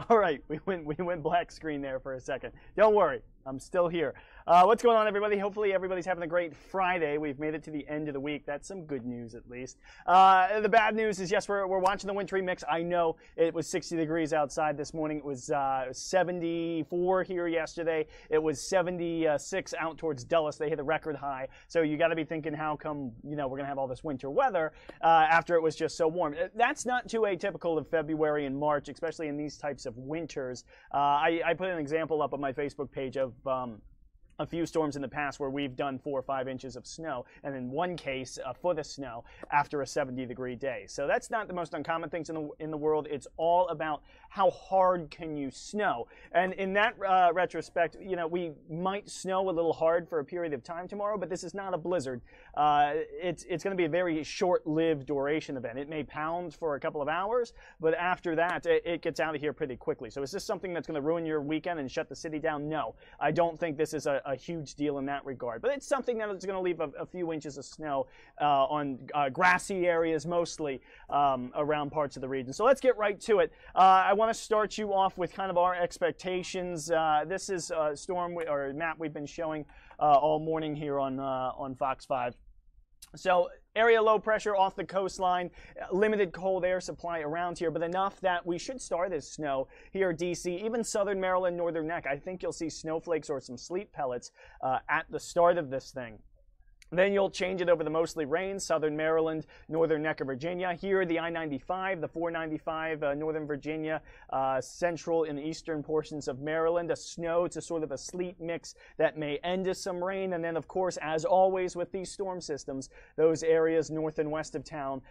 All right, we went black screen there for a second. Don't worry, I'm still here. What's going on, everybody? Hopefully everybody's having a great Friday. We've made it to the end of the week. That's some good news, at least. The bad news is, yes, we're watching the wintry mix. I know it was 60 degrees outside this morning. It was 74 here yesterday. It was 76 out towards Dulles. They hit a record high. So you got to be thinking, how come we're going to have all this winter weather after it was just so warm? That's not too atypical of February and March, especially in these types of winters. I put an example up on my Facebook page of a few storms in the past where we've done 4 or 5 inches of snow, and in one case, a foot of snow after a 70-degree day. So that's not the most uncommon things in the world. It's all about how hard can you snow. And in that retrospect, we might snow a little hard for a period of time tomorrow, but this is not a blizzard. It's going to be a very short-lived duration event. It may pound for a couple of hours, but after that, it gets out of here pretty quickly. So is this something that's going to ruin your weekend and shut the city down? No. I don't think this is a huge deal in that regard. But it's something that is going to leave a few inches of snow on grassy areas, mostly around parts of the region. So let's get right to it. I want to start you off with kind of our expectations. This is a storm or map we've been showing all morning here on Fox 5. So area low pressure off the coastline, limited cold air supply around here, but enough that we should start as snow here at DC, even southern Maryland, northern neck. I think you'll see snowflakes or some sleet pellets at the start of this thing. Then you'll change it over the mostly rain, southern Maryland, northern neck of Virginia. Here, the I-95, the 495, northern Virginia, central and eastern portions of Maryland. A snow to sort of a sleet mix that may end to some rain. And then, of course, as always with these storm systems, those areas north and west of town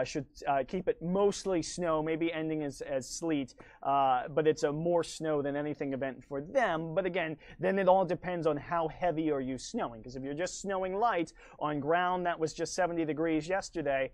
should keep it mostly snow, maybe ending as sleet. But it's a more snow than anything event for them. But again, then it all depends on how heavy are you snowing. Because if you're just snowing light, on ground that was just 70 degrees yesterday,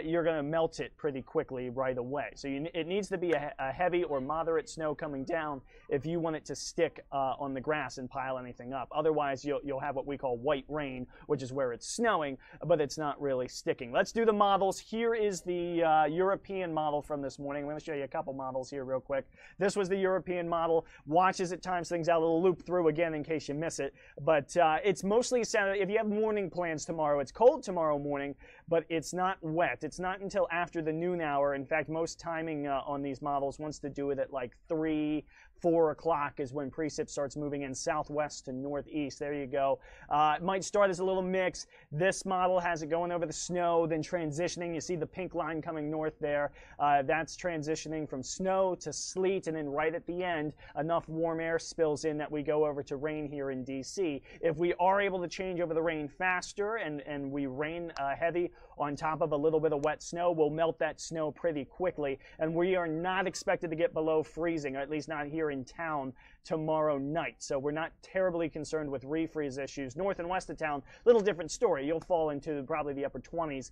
you're going to melt it pretty quickly right away. So it needs to be a heavy or moderate snow coming down if you want it to stick on the grass and pile anything up. Otherwise, you'll have what we call white rain, which is where it's snowing, but it's not really sticking. Let's do the models. Here is the European model from this morning. I'm going to show you a couple models here real quick. This was the European model. Watch as it times things out. It'll loop through again in case you miss it. But it's mostly Saturday. If you have morning plans tomorrow, it's cold tomorrow morning, but it's not wet. It's not until after the noon hour. In fact, most timing on these models wants to do it at like 3, 4 o'clock is when precip starts moving in southwest to northeast. There you go. It might start as a little mix. This model has it going over the snow, then transitioning. You see the pink line coming north there. That's transitioning from snow to sleet, and then right at the end, enough warm air spills in that we go over to rain here in DC. If we are able to change over the rain faster and we rain heavy on top of a little bit of wet snow, we'll melt that snow pretty quickly. And we are not expected to get below freezing, or at least not here in town tomorrow night. So we're not terribly concerned with refreeze issues. North and west of town, little different story. You'll fall into probably the upper 20s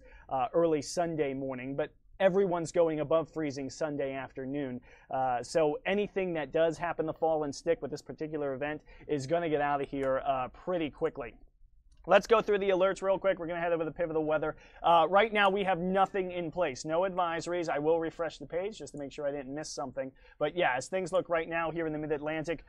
early Sunday morning, but everyone's going above freezing Sunday afternoon. So anything that does happen to fall and stick with this particular event is going to get out of here pretty quickly. Let's go through the alerts real quick. We're going to head over the pivotal weather. Right now, we have nothing in place. No advisories. I will refresh the page just to make sure I didn't miss something. But yeah, as things look right now here in the Mid-Atlantic,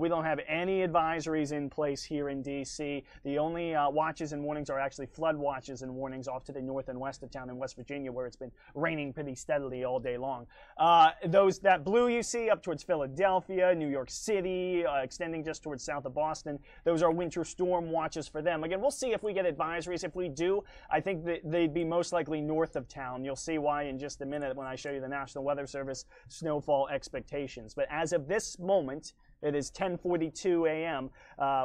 we don't have any advisories in place here in D.C. The only watches and warnings are actually flood watches and warnings off to the north and west of town in West Virginia, where it's been raining pretty steadily all day long. That blue you see up towards Philadelphia, New York City, extending just towards south of Boston, those are winter storm watches for them. Again, we'll see if we get advisories. If we do, I think that they'd be most likely north of town. You'll see why in just a minute when I show you the National Weather Service snowfall expectations. But as of this moment, it is 10:42 a.m.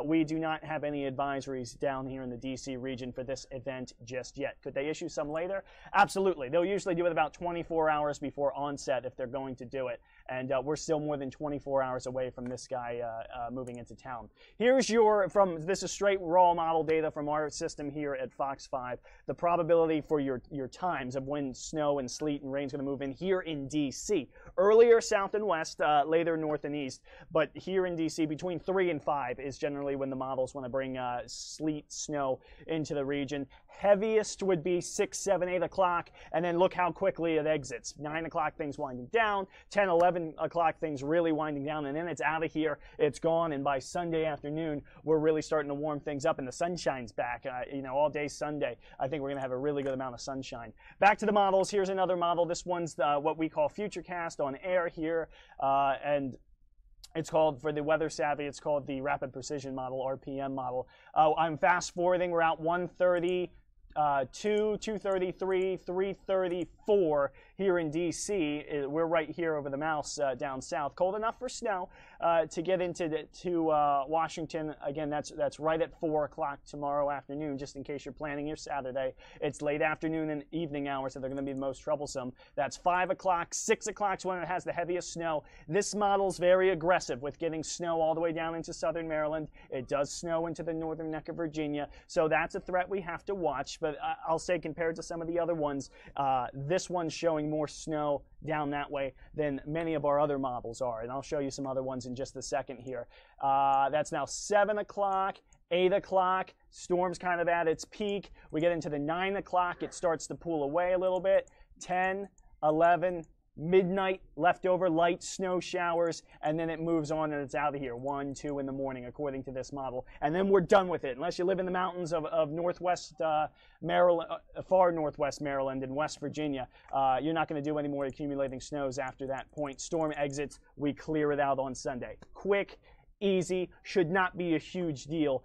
We do not have any advisories down here in the D.C. region for this event just yet. Could they issue some later? Absolutely. They'll usually do it about 24 hours before onset if they're going to do it. And we're still more than 24 hours away from this guy moving into town. Here's this is straight raw model data from our system here at Fox 5. The probability for your times of when snow and sleet and rain is going to move in here in D.C. Earlier south and west, later north and east. But here here in DC, between 3 and 5 is generally when the models want to bring sleet, snow into the region. Heaviest would be 6, 7, 8 o'clock, and then look how quickly it exits. 9 o'clock, things winding down. 10, 11 o'clock, things really winding down, and then it's out of here. It's gone, and by Sunday afternoon, we're really starting to warm things up, and the sunshine's back. All day Sunday, I think we're going to have a really good amount of sunshine. Back to the models. Here's another model. This one's what we call Futurecast on air here, and it's called, for the weather savvy, it's called the Rapid Precision model, RPM model. I'm fast forwarding. We're out 1:30. 2:33, 3:34 here in DC. We're right here over the mouse down south. Cold enough for snow to get into Washington. Again, that's right at 4 o'clock tomorrow afternoon, just in case you're planning your Saturday. It's late afternoon and evening hours, so they're going to be the most troublesome. That's 5 o'clock. 6 o'clock's when it has the heaviest snow. This model's very aggressive with getting snow all the way down into southern Maryland. It does snow into the northern neck of Virginia, so that's a threat we have to watch. But I'll say, compared to some of the other ones, this one's showing more snow down that way than many of our other models are. And I'll show you some other ones in just a second here. That's now 7 o'clock, 8 o'clock. Storm's kind of at its peak. We get into the 9 o'clock. It starts to pull away a little bit. 10, 11, midnight, leftover light snow showers, and then it moves on and it's out of here 1, 2 in the morning, according to this model, and then we're done with it. Unless you live in the mountains of northwest Maryland, far northwest Maryland and West Virginia, you're not going to do any more accumulating snows after that point. Storm exits, we clear it out on Sunday. Quick, easy, should not be a huge deal.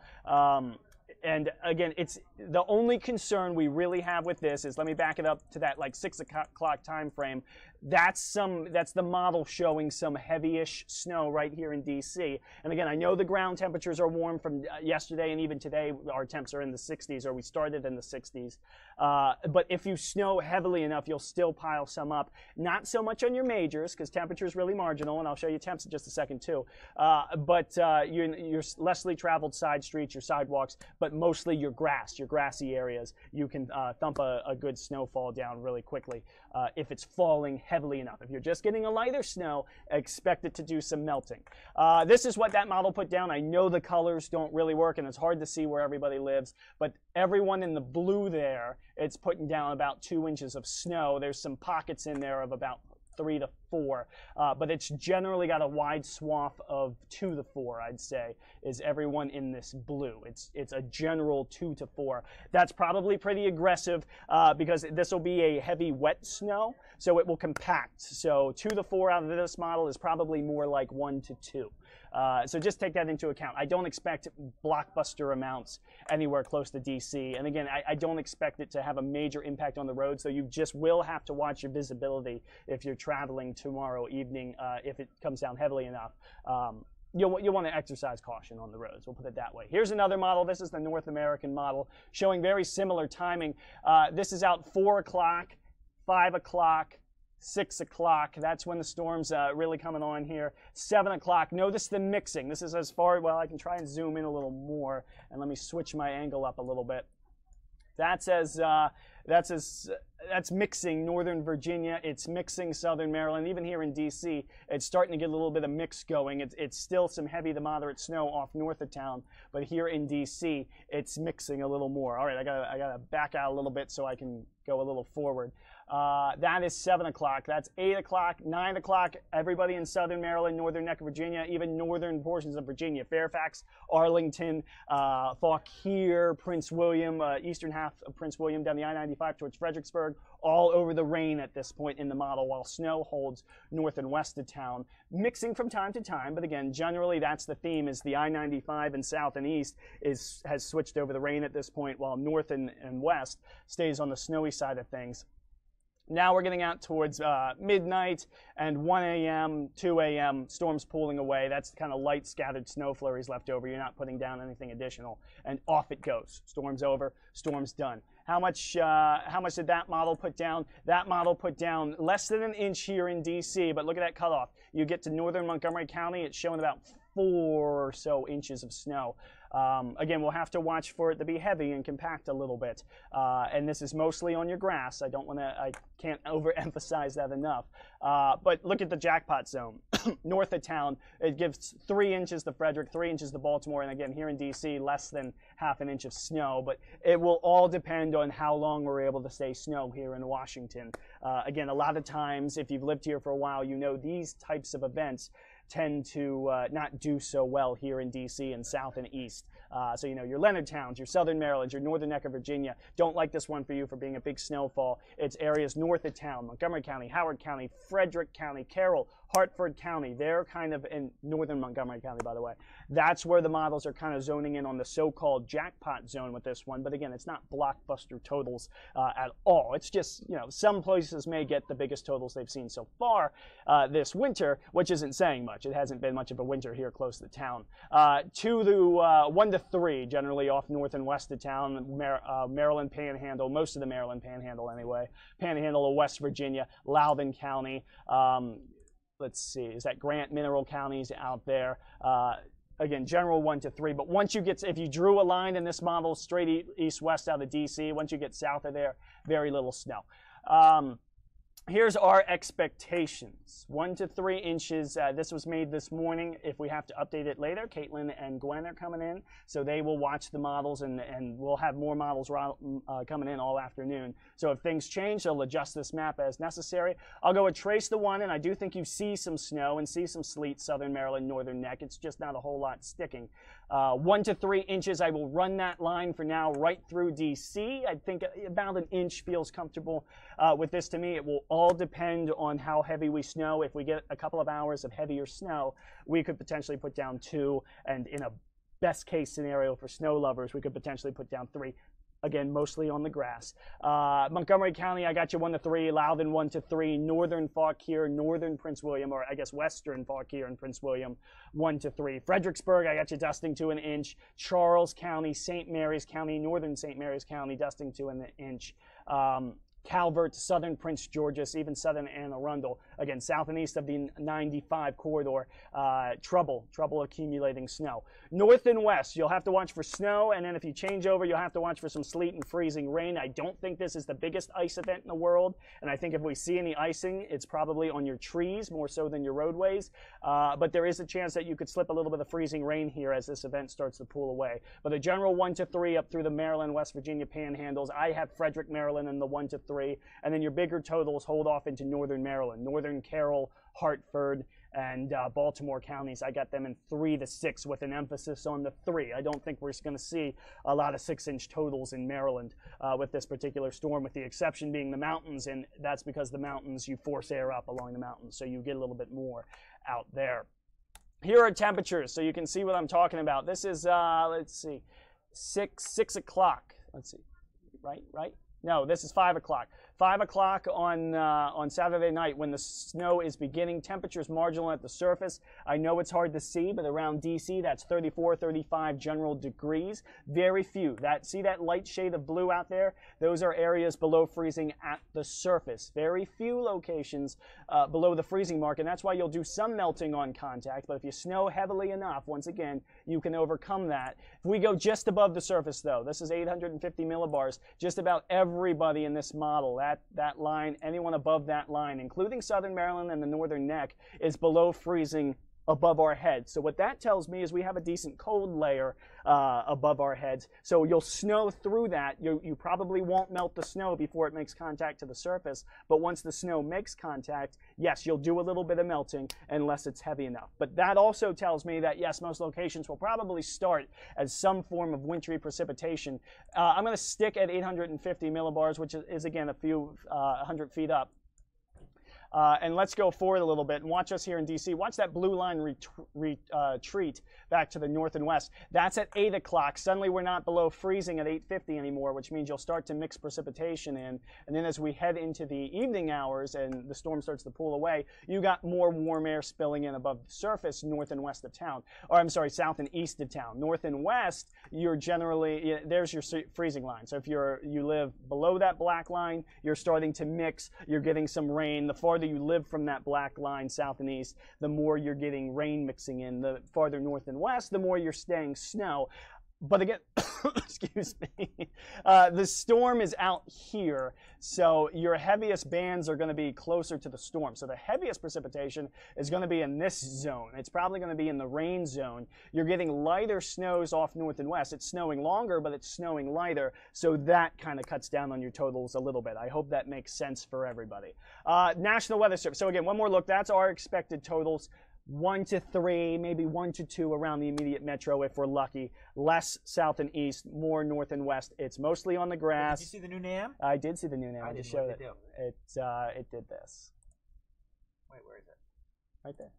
And again, it's the only concern we really have with this is, let me back it up to that like 6 o'clock time frame. That's the model showing some heavy-ish snow right here in DC. And again, I know the ground temperatures are warm from yesterday, and even today our temps are in the 60s, or we started in the 60s. But if you snow heavily enough, you'll still pile some up. Not so much on your majors, because temperature is really marginal, and I'll show you temps in just a second too. But your lessly traveled side streets, your sidewalks, but mostly your grass, your grassy areas, you can thump a good snowfall down really quickly if it's falling heavily enough. If you're just getting a lighter snow, expect it to do some melting. This is what that model put down. I know the colors don't really work, and it's hard to see where everybody lives, but everyone in the blue there, it's putting down about 2 inches of snow. There's some pockets in there of about 3 to 4, but it's generally got a wide swath of 2 to 4, I'd say, is everyone in this blue. It's a general 2 to 4. That's probably pretty aggressive because this will be a heavy wet snow, so it will compact. So 2 to 4 out of this model is probably more like 1 to 2. So just take that into account. I don't expect blockbuster amounts anywhere close to DC. And again, I don't expect it to have a major impact on the road, so you just will have to watch your visibility if you're traveling tomorrow evening. If it comes down heavily enough, you'll want to exercise caution on the roads. We'll put it that way. Here's another model. This is the North American model, showing very similar timing. This is out 4 o'clock, 5 o'clock, 6 o'clock, that's when the storm's really coming on here. 7 o'clock, notice the mixing. This is as far, well, I can try and zoom in a little more, and let me switch my angle up a little bit. That's mixing Northern Virginia. It's mixing Southern Maryland. Even here in DC, it's starting to get a little bit of mix going. It's still some heavy to moderate snow off north of town, but here in DC, it's mixing a little more. All right, I gotta back out a little bit so I can go a little forward. That is 7 o'clock. That's 8 o'clock, 9 o'clock. Everybody in Southern Maryland, Northern Neck of Virginia, even northern portions of Virginia, Fairfax, Arlington, Fauquier, Prince William, eastern half of Prince William down the I-95 towards Fredericksburg, all over the rain at this point in the model, while snow holds north and west of town, mixing from time to time. But again, generally that's the theme, is the I-95 and south and east has switched over the rain at this point, while north and west stays on the snowy side of things. Now we're getting out towards midnight and 1 a.m., 2 a.m., storms pulling away. That's kind of light scattered snow flurries left over. You're not putting down anything additional. And off it goes. Storm's over, storm's done. How much did that model put down? That model put down less than an inch here in DC, but look at that cutoff. You get to northern Montgomery County, it's showing about 4 or so inches of snow. Again, we'll have to watch for it to be heavy and compact a little bit. And this is mostly on your grass. I can't overemphasize that enough. But look at the jackpot zone. North of town, it gives 3 inches to Frederick, 3 inches to Baltimore, and again, here in DC, less than half an inch of snow. But it will all depend on how long we're able to stay snow here in Washington. Again, a lot of times, if you've lived here for a while, you know these types of events tend to not do so well here in DC and South and East. So, you know, your Leonard Towns, your Southern Maryland, your Northern Neck of Virginia, don't like this one for you for being a big snowfall. It's areas north of town, Montgomery County, Howard County, Frederick County, Carroll, Hartford County. They're kind of in northern Montgomery County, by the way. That's where the models are kind of zoning in on the so-called jackpot zone with this one. But again, it's not blockbuster totals at all. It's just, you know, some places may get the biggest totals they've seen so far this winter, which isn't saying much. It hasn't been much of a winter here close to town. 1 to 3, generally off north and west of town, Maryland Panhandle, most of the Maryland Panhandle anyway, Panhandle of West Virginia, Loudoun County, let's see, is that Grant, Mineral counties out there. Again, general 1 to 3, but once you get, if you drew a line in this model straight east-west out of DC, once you get south of there, very little snow. Here's our expectations. 1 to 3 inches. This was made this morning. If we have to update it later, Caitlin and Gwen are coming in, so they will watch the models, and we'll have more models coming in all afternoon. So if things change, they'll adjust this map as necessary. I'll go and trace the one, and I do think you see some snow and see some sleet, Southern Maryland, Northern Neck. It's just not a whole lot sticking. 1 to 3 inches, I will run that line for now right through DC. I think about an inch feels comfortable with this to me. It will all depend on how heavy we snow. If we get a couple of hours of heavier snow, we could potentially put down 2, and in a best case scenario for snow lovers, we could potentially put down 3. Again, mostly on the grass. Montgomery County, I got you 1 to 3. Loudoun 1 to 3. Northern Fauquier, Northern Prince William, or I guess Western Fauquier and Prince William 1 to 3. Fredericksburg, I got you dusting to an inch. Charles County, St. Mary's County, Northern St. Mary's County, dusting to an inch. Calvert, Southern Prince George's, even Southern Anne Arundel. Again, south and east of the 95 corridor, trouble accumulating snow. North and west, you'll have to watch for snow, and then if you change over, you'll have to watch for some sleet and freezing rain. I don't think this is the biggest ice event in the world, and I think if we see any icing, it's probably on your trees more so than your roadways, but there is a chance that you could slip a little bit of freezing rain here as this event starts to pull away. But a general 1 to 3 up through the Maryland, West Virginia panhandles. I have Frederick, Maryland in the 1 to 3. And then your bigger totals hold off into Northern Maryland, Northern Carroll, Hartford, and Baltimore counties. I got them in 3 to 6 with an emphasis on the 3. I don't think we're going to see a lot of 6-inch totals in Maryland with this particular storm, with the exception being the mountains, and that's because the mountains, you force air up along the mountains, so you get a little bit more out there. Here are temperatures, so you can see what I'm talking about. This is, let's see, 6 o'clock. Let's see, right? No, this is 5 o'clock. 5 o'clock on Saturday night when the snow is beginning. Temperatures marginal at the surface. I know it's hard to see, but around DC, that's 34, 35 general degrees. Very few. See that light shade of blue out there? Those are areas below freezing at the surface. Very few locations below the freezing mark, and that's why you'll do some melting on contact. But if you snow heavily enough, once again, you can overcome that. If we go just above the surface, though, this is 850 millibars. Just about everybody in this model, that line, anyone above that line, including Southern Maryland and the Northern Neck, is below freezing above our heads. So what that tells me is we have a decent cold layer above our heads. So you'll snow through that. You probably won't melt the snow before it makes contact to the surface, but once the snow makes contact, yes, you'll do a little bit of melting unless it's heavy enough. But that also tells me that, yes, most locations will probably start as some form of wintry precipitation. I'm going to stick at 850 millibars, which is again, a few 100 feet up. And let's go forward a little bit and watch us here in DC. Watch that blue line retreat back to the north and west. That's at 8 o'clock. Suddenly we're not below freezing at 850 anymore, which means you'll start to mix precipitation in. And then as we head into the evening hours and the storm starts to pull away, you got more warm air spilling in above the surface north and west of town. Or I'm sorry, south and east of town. North and west, you're generally, there's your freezing line. So if you live below that black line, you're starting to mix. You're getting some rain. The farther farther you live from that black line south and east, the more you're getting rain mixing in. The farther north and west, the more you're staying snow. But again, excuse me, the storm is out here, so your heaviest bands are going to be closer to the storm. So the heaviest precipitation is going to be in this zone. It's probably going to be in the rain zone. You're getting lighter snows off north and west. It's snowing longer, but it's snowing lighter, so that kind of cuts down on your totals a little bit. I hope that makes sense for everybody. National Weather Service. So again, one more look. That's our expected totals. 1 to 3, maybe 1 to 2 around the immediate metro if we're lucky. Less south and east, more north and west. It's mostly on the grass. Did you see the new NAM? I did see the new NAM. I just showed it. It did this. Wait, where is it? Right there.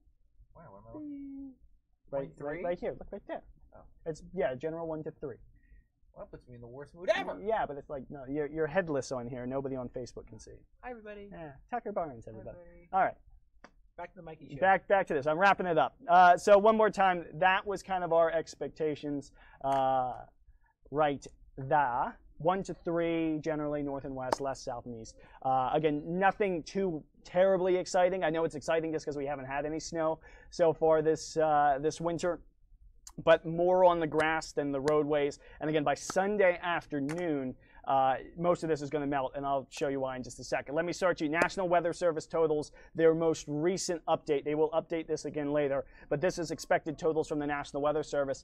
Where am I looking? Right here. Look right there. Oh. It's general 1 to 3. Well, that puts me in the worst mood ever. Yeah, but it's like no, you're headless on here. Nobody on Facebook can see. Hi everybody. Yeah, Tucker Barnes, everybody. Everybody. All right. Back to the Mikey show. Back to this. I'm wrapping it up. So one more time, that was kind of our expectations right there. 1 to 3, generally north and west, less south and east. Again, nothing too terribly exciting. I know it's exciting just because we haven't had any snow so far this winter, but more on the grass than the roadways. And again, by Sunday afternoon, most of this is going to melt, and I'll show you why in just a second. Let me start you. National Weather Service totals, their most recent update. They will update this again later, but this is expected totals from the National Weather Service.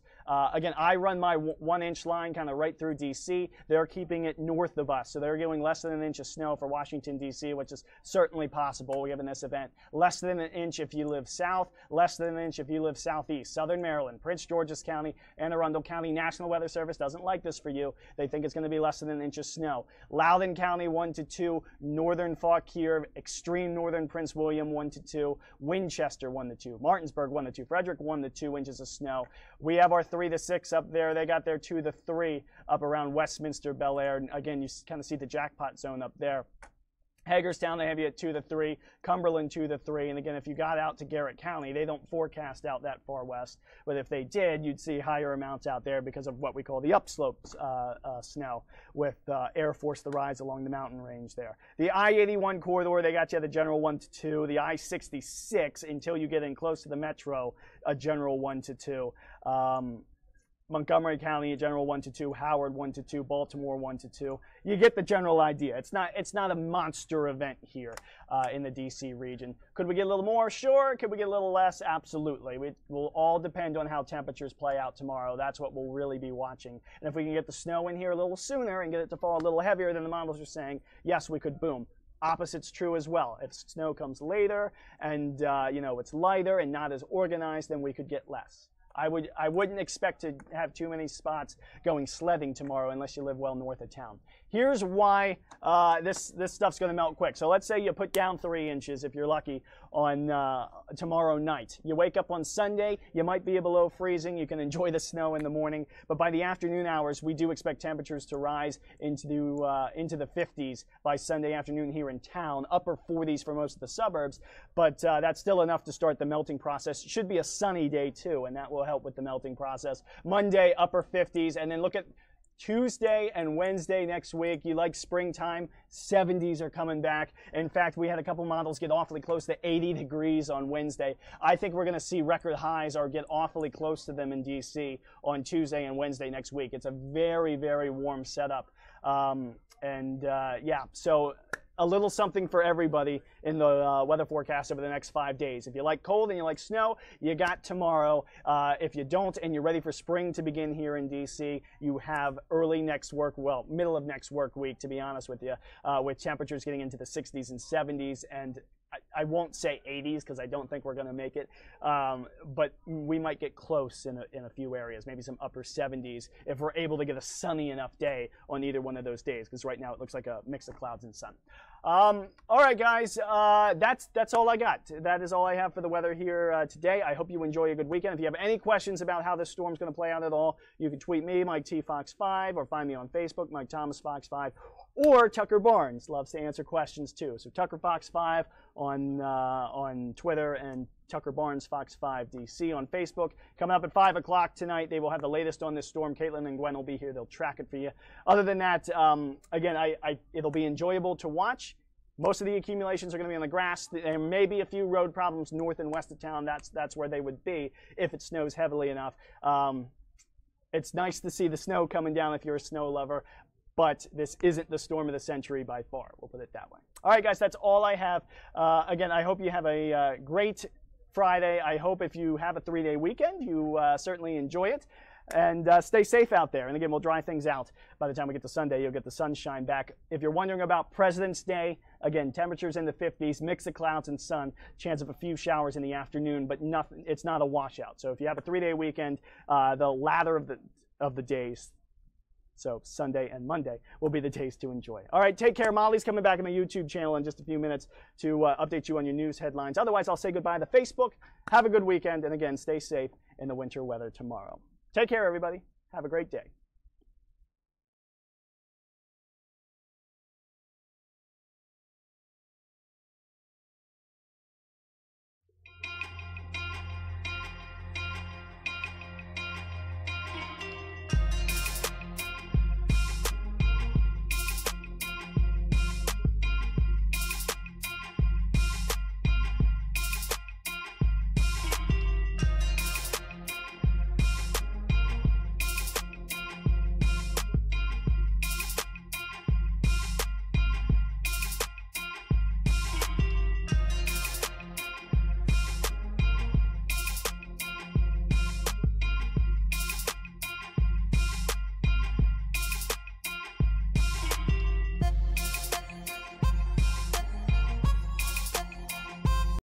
Again, I run my 1-inch line kind of right through D.C. They're keeping it north of us, so they're giving less than 1 inch of snow for Washington, D.C., which is certainly possible given this event. Less than 1 inch if you live south, less than 1 inch if you live southeast. Southern Maryland, Prince George's County, Anne Arundel County. National Weather Service doesn't like this for you. They think it's going to be less than 1 inch of snow. Loudoun County 1 to 2, northern Fauquier, extreme northern Prince William 1 to 2, Winchester 1 to 2, Martinsburg 1 to 2, Frederick 1 to 2 inches of snow. We have our 3 to 6 up there. They got their 2 to 3 up around Westminster, Bel Air. And again, you kind of see the jackpot zone up there. Hagerstown, they have you at 2 to 3. Cumberland, 2 to 3. And again, if you got out to Garrett County, they don't forecast out that far west. But if they did, you'd see higher amounts out there because of what we call the upslope snow with Air Force, the rise along the mountain range there. The I-81 corridor, they got you at a general 1 to 2. The I-66, until you get in close to the metro, a general 1 to 2. Montgomery County, general 1 to 2, Howard 1 to 2, Baltimore 1 to 2. You get the general idea. It's not a monster event here in the DC region. Could we get a little more? Sure. Could we get a little less? Absolutely. It will all depend on how temperatures play out tomorrow. That's what we'll really be watching. And if we can get the snow in here a little sooner and get it to fall a little heavier than the models are saying, yes, we could boom. Opposite's true as well. If snow comes later and it's lighter and not as organized, then we could get less. I wouldn't expect to have too many spots going sledding tomorrow unless you live well north of town. Here's why this stuff's going to melt quick. So let's say you put down 3 inches if you're lucky on tomorrow night. You wake up on Sunday, you might be below freezing. You can enjoy the snow in the morning, but by the afternoon hours, we do expect temperatures to rise into the 50s by Sunday afternoon here in town. Upper 40s for most of the suburbs, but that's still enough to start the melting process. It should be a sunny day too, and that will help with the melting process. Monday, upper 50s, and then look at Tuesday and Wednesday next week. You like springtime, 70s are coming back. In fact, we had a couple models get awfully close to 80 degrees on Wednesday. I think we're going to see record highs or get awfully close to them in DC on Tuesday and Wednesday next week. It's a very, very warm setup. Yeah, so a little something for everybody in the weather forecast over the next 5 days. If you like cold and you like snow, you got tomorrow. If you don't and you're ready for spring to begin here in DC, you have middle of next work week, to be honest with you, with temperatures getting into the 60s and 70s, and I won't say 80s because I don't think we're going to make it, but we might get close in a few areas, maybe some upper 70s if we're able to get a sunny enough day on either one of those days, because right now it looks like a mix of clouds and sun. All right, guys, that's all I got. That is all I have for the weather here today. I hope you enjoy a good weekend. If you have any questions about how this storm's going to play out at all, you can tweet me, Mike T. Fox 5, or find me on Facebook, Mike Thomas Fox 5, or Tucker Barnes loves to answer questions too. So Tucker Fox 5 on Twitter, and Tucker Barnes Fox 5 DC on Facebook. Coming up at 5 o'clock tonight, they will have the latest on this storm. Caitlin and Gwen will be here. They'll track it for you. Other than that, again, it'll be enjoyable to watch. Most of the accumulations are going to be on the grass. There may be a few road problems north and west of town. That's where they would be if it snows heavily enough. It's nice to see the snow coming down if you're a snow lover, but this isn't the storm of the century by far. We'll put it that way. All right, guys, that's all I have. Again, I hope you have a great Friday. I hope if you have a 3-day weekend, you certainly enjoy it. And stay safe out there. And again, we'll dry things out. By the time we get to Sunday, you'll get the sunshine back. If you're wondering about President's Day, again, temperatures in the 50s, mix of clouds and sun, chance of a few showers in the afternoon, but nothing. It's not a washout. So if you have a 3-day weekend, the latter of the days, so Sunday and Monday, will be the days to enjoy. All right, take care. Molly's coming back on the YouTube channel in just a few minutes to update you on your news headlines. Otherwise, I'll say goodbye to Facebook. Have a good weekend. And again, stay safe in the winter weather tomorrow. Take care, everybody. Have a great day.